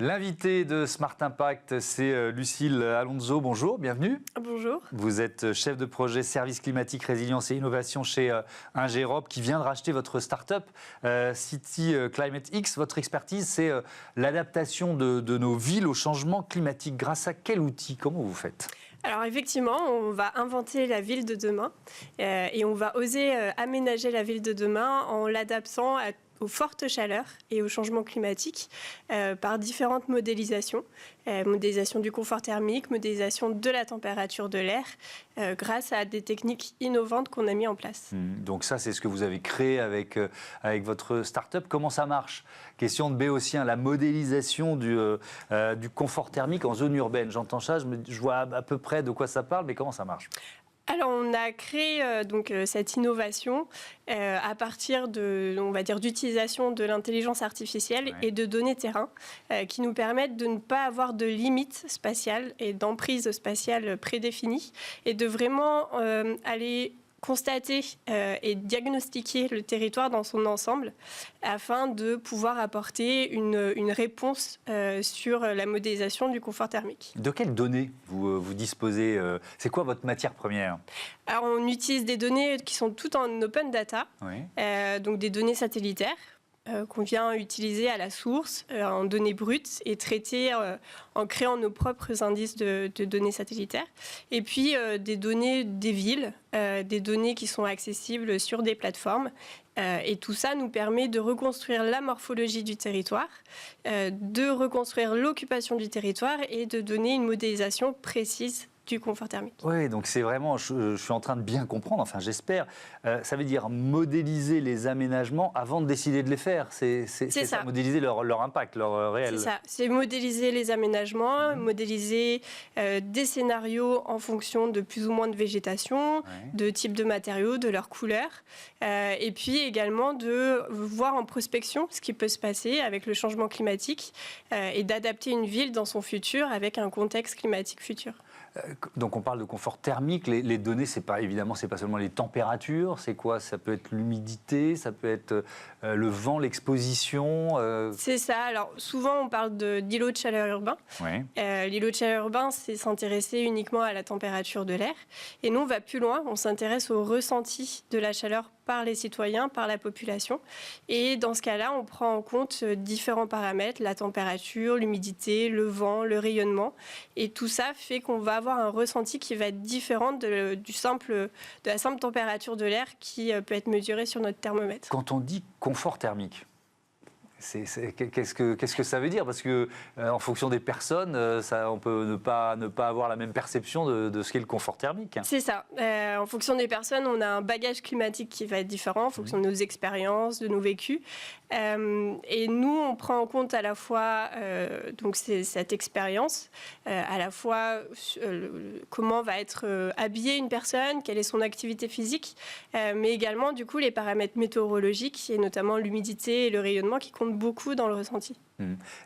L'invité de Smart Impact, c'est Lucille Alonso. Bonjour, bienvenue. Bonjour. Vous êtes chef de projet services climatiques, résilience et innovation chez Ingerop, qui vient de racheter votre start-up City Climate X. Votre expertise, c'est l'adaptation de nos villes au changement climatique. Grâce à quel outil? Comment vous faites? Alors effectivement, on va inventer la ville de demain et on va oser aménager la ville de demain en l'adaptant aux fortes chaleurs et au changement climatique par différentes modélisations. Modélisation du confort thermique, modélisation de la température de l'air, grâce à des techniques innovantes qu'on a mis en place. Donc ça, c'est ce que vous avez créé avec votre start-up. Comment ça marche? Question de Béotien, la modélisation du confort thermique en zone urbaine. J'entends ça, je vois à peu près de quoi ça parle, mais comment ça marche? Alors, on a créé cette innovation à partir d'utilisation de l'intelligence artificielle et de données terrain qui nous permettent de ne pas avoir de limites spatiales et d'emprise spatiale prédéfinies et de vraiment aller constater et diagnostiquer le territoire dans son ensemble afin de pouvoir apporter une réponse sur la modélisation du confort thermique. De quelles données vous disposez? C'est quoi votre matière première? Alors, on utilise des données qui sont toutes en open data, donc des données satellitaires qu'on vient utiliser à la source en données brutes et traiter en créant nos propres indices de données satellitaires. Et puis des données des villes, des données qui sont accessibles sur des plateformes. Et tout ça nous permet de reconstruire la morphologie du territoire, de reconstruire l'occupation du territoire et de donner une modélisation précise du confort thermique. Oui, donc c'est vraiment, je suis en train de bien comprendre, enfin j'espère, ça veut dire modéliser les aménagements avant de décider de les faire. C'est ça, modéliser leur impact, leur réel. C'est ça, c'est modéliser les aménagements, modéliser des scénarios en fonction de plus ou moins de végétation, de type de matériaux, de leur couleur, et puis également de voir en prospection ce qui peut se passer avec le changement climatique et d'adapter une ville dans son futur avec un contexte climatique futur. Donc on parle de confort thermique, les données, c'est pas seulement les températures, c'est quoi? Ça peut être l'humidité, ça peut être le vent, l'exposition. C'est ça, alors souvent on parle d'îlot de chaleur urbain. L'îlot de chaleur urbain, c'est s'intéresser uniquement à la température de l'air. Et nous on va plus loin, on s'intéresse au ressenti de la chaleur par les citoyens, par la population. Et dans ce cas-là, on prend en compte différents paramètres, la température, l'humidité, le vent, le rayonnement. Et tout ça fait qu'on va avoir un ressenti qui va être différent de la simple température de l'air qui peut être mesurée sur notre thermomètre. Quand on dit confort thermique, qu'est-ce que ça veut dire? Parce que en fonction des personnes, on peut ne pas avoir la même perception de ce qu'est le confort thermique. C'est ça. En fonction des personnes, on a un bagage climatique qui va être différent en fonction de nos expériences, de nos vécus. Et nous, on prend en compte à la fois cette expérience, à la fois comment va être habillée une personne, quelle est son activité physique, mais également du coup les paramètres météorologiques et notamment l'humidité et le rayonnement qui comptent beaucoup dans le ressenti.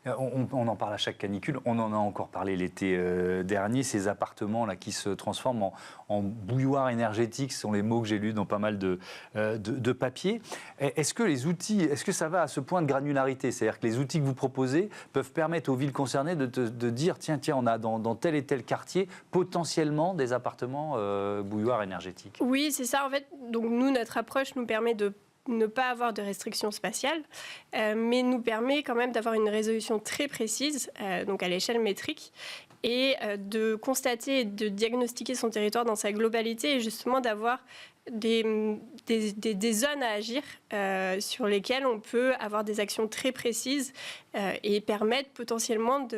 On en parle à chaque canicule, on en a encore parlé l'été dernier, ces appartements là qui se transforment en bouilloire énergétique, ce sont les mots que j'ai lus dans pas mal de papiers. Est-ce que ça va à ce point de granularité? C'est-à-dire que les outils que vous proposez peuvent permettre aux villes concernées de dire tiens, on a dans tel et tel quartier potentiellement des appartements bouilloires énergétiques. Oui, c'est ça. En fait, donc nous, notre approche nous permet de ne pas avoir de restrictions spatiales, mais nous permet quand même d'avoir une résolution très précise, donc à l'échelle métrique, et de constater et de diagnostiquer son territoire dans sa globalité et justement d'avoir des zones à agir sur lesquelles on peut avoir des actions très précises et permettre potentiellement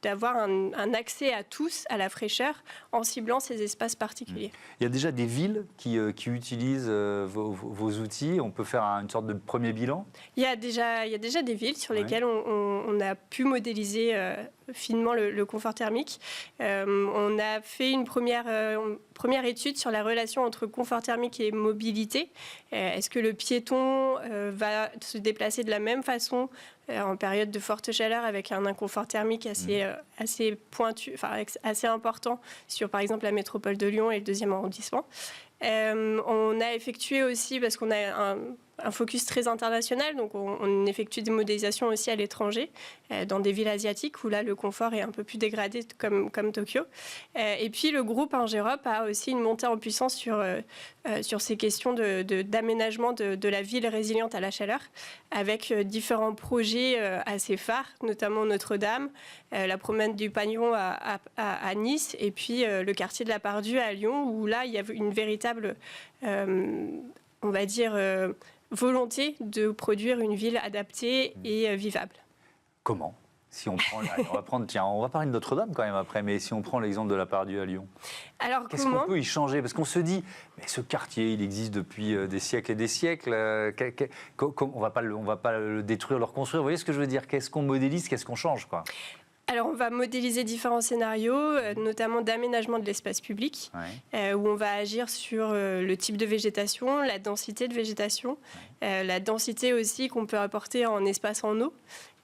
d'avoir un accès à tous à la fraîcheur en ciblant ces espaces particuliers. Il y a déjà des villes qui utilisent vos outils. On peut faire une sorte de premier bilan. Il y a déjà des villes sur lesquelles on a pu modéliser finement le confort thermique. On a fait une première étude sur la relation entre confort thermique et mobilité. Est-ce que le piéton va se déplacer de la même façon en période de forte chaleur avec un inconfort thermique assez pointu, assez important sur par exemple la métropole de Lyon et le 2e arrondissement. On a effectué aussi, parce qu'on a un focus très international, donc on effectue des modélisations aussi à l'étranger, dans des villes asiatiques où là le confort est un peu plus dégradé comme Tokyo. Et puis le groupe Ingérop a aussi une montée en puissance sur ces questions d'aménagement de la ville résiliente à la chaleur, avec différents projets assez phares, notamment Notre-Dame, la promenade du Pagnon à Nice, et puis le quartier de la Pardue à Lyon, où là il y a une véritable, on va dire, volonté de produire une ville adaptée et vivable. Comment ? Si on prend, on va parler de Notre-Dame quand même après, mais si on prend l'exemple de la Pardue à Lyon, alors qu'est-ce qu'on peut y changer ? Parce qu'on se dit, mais ce quartier, il existe depuis des siècles et des siècles. On va pas le détruire, le reconstruire. Vous voyez ce que je veux dire ? Qu'est-ce qu'on modélise ? Qu'est-ce qu'on change, quoi ? Alors, on va modéliser différents scénarios, notamment d'aménagement de l'espace public, où on va agir sur le type de végétation, la densité de végétation, la densité aussi qu'on peut apporter en espace en eau.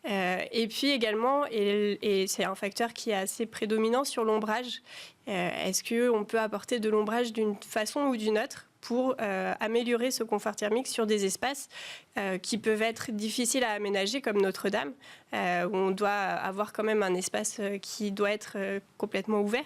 Et puis également, et c'est un facteur qui est assez prédominant sur l'ombrage, est-ce qu'on peut apporter de l'ombrage d'une façon ou d'une autre pour améliorer ce confort thermique sur des espaces qui peuvent être difficiles à aménager, comme Notre-Dame, où on doit avoir quand même un espace qui doit être complètement ouvert.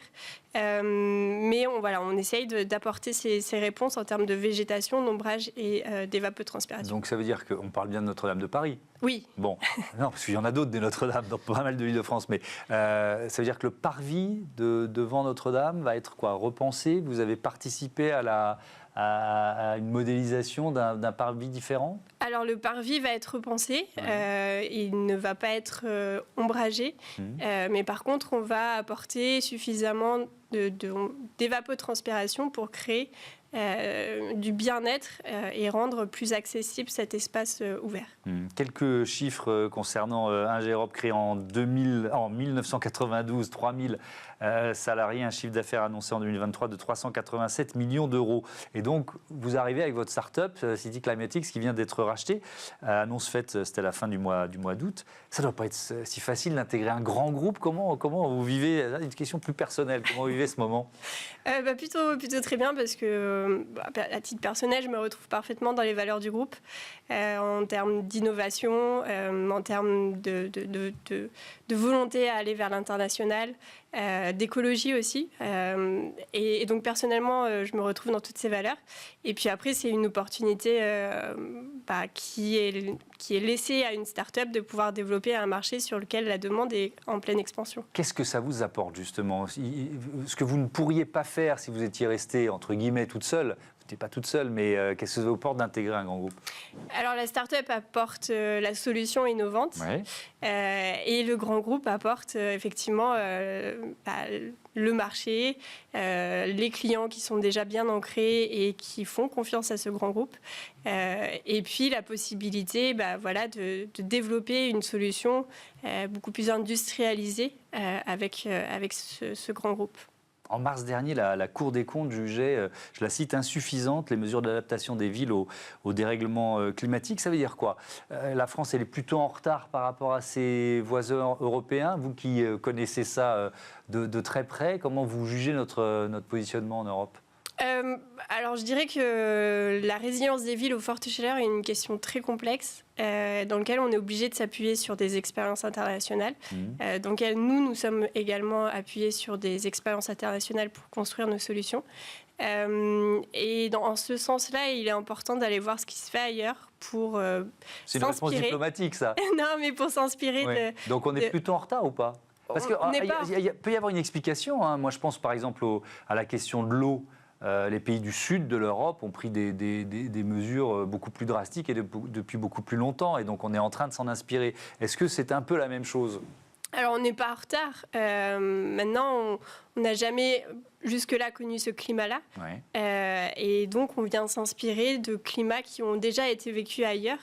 Mais on essaye d'apporter ces réponses en termes de végétation, d'ombrage et d'évapotranspiration. Donc ça veut dire qu'on parle bien de Notre-Dame de Paris ? Oui. Bon, non, parce qu'il y en a d'autres des Notre-Dame dans pas mal de l'Île-de-France, mais ça veut dire que le parvis devant Notre-Dame va être repensé ? Vous avez participé à une modélisation d'un parvis différent ? Alors le parvis va être repensé, il ne va pas être ombragé, mais par contre on va apporter suffisamment d'évapotranspiration pour créer du bien-être et rendre plus accessible cet espace ouvert. Quelques chiffres concernant Ingérop, créé en 1992, 3000 salariés, un chiffre d'affaires annoncé en 2023 de 387 millions d'euros. Et donc, vous arrivez avec votre start-up, City Climatics, qui vient d'être rachetée. Annonce faite, c'était à la fin du mois d'août. Ça ne doit pas être si facile d'intégrer un grand groupe. Comment vous vivez ? Une question plus personnelle. Comment vous vivez ce moment ? Plutôt très bien, parce que à titre personnel, je me retrouve parfaitement dans les valeurs du groupe, en termes d'innovation, en termes de volonté à aller vers l'international, d'écologie aussi. Et donc personnellement, je me retrouve dans toutes ces valeurs. Et puis après, c'est une opportunité qui est laissée à une start-up de pouvoir développer un marché sur lequel la demande est en pleine expansion. Qu'est-ce que ça vous apporte justement ? Ce que vous ne pourriez pas faire si vous étiez restée, entre guillemets, toute seule. Vous n'êtes pas toute seule, mais qu'est-ce que ça vous apporte d'intégrer un grand groupe ? Alors la start-up apporte la solution innovante, et le grand groupe apporte effectivement le marché, les clients qui sont déjà bien ancrés et qui font confiance à ce grand groupe, et puis la possibilité de développer une solution beaucoup plus industrialisée avec ce grand groupe. En mars dernier, la Cour des comptes jugeait, je la cite, insuffisantes les mesures d'adaptation des villes au dérèglement climatique. Ça veut dire quoi ? La France, elle est plutôt en retard par rapport à ses voisins européens. Vous qui connaissez ça de très près, comment vous jugez notre positionnement en Europe ? Alors je dirais que la résilience des villes aux fortes chaleurs est une question très complexe, dans laquelle on est obligé de s'appuyer sur des expériences internationales, dans laquelle nous sommes également appuyés sur des expériences internationales pour construire nos solutions. Et en ce sens-là, il est important d'aller voir ce qui se fait ailleurs pour C'est une réponse diplomatique, ça. Non, mais pour s'inspirer de... Donc on est plutôt en retard ou pas ? Parce qu'il peut y avoir une explication. Moi, je pense par exemple à la question de l'eau. Les pays du sud de l'Europe ont pris des mesures beaucoup plus drastiques et depuis beaucoup plus longtemps. Et donc, on est en train de s'en inspirer. Est-ce que c'est un peu la même chose ? Alors, on n'est pas en retard. Maintenant, on n'a jamais jusque-là connu ce climat-là. Et donc, on vient s'inspirer de climats qui ont déjà été vécus ailleurs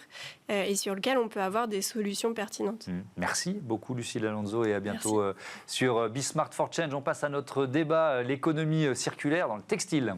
et sur lesquels on peut avoir des solutions pertinentes. Merci beaucoup, Lucile Alonso, et à bientôt sur Be Smart for Change. On passe à notre débat, l'économie circulaire dans le textile.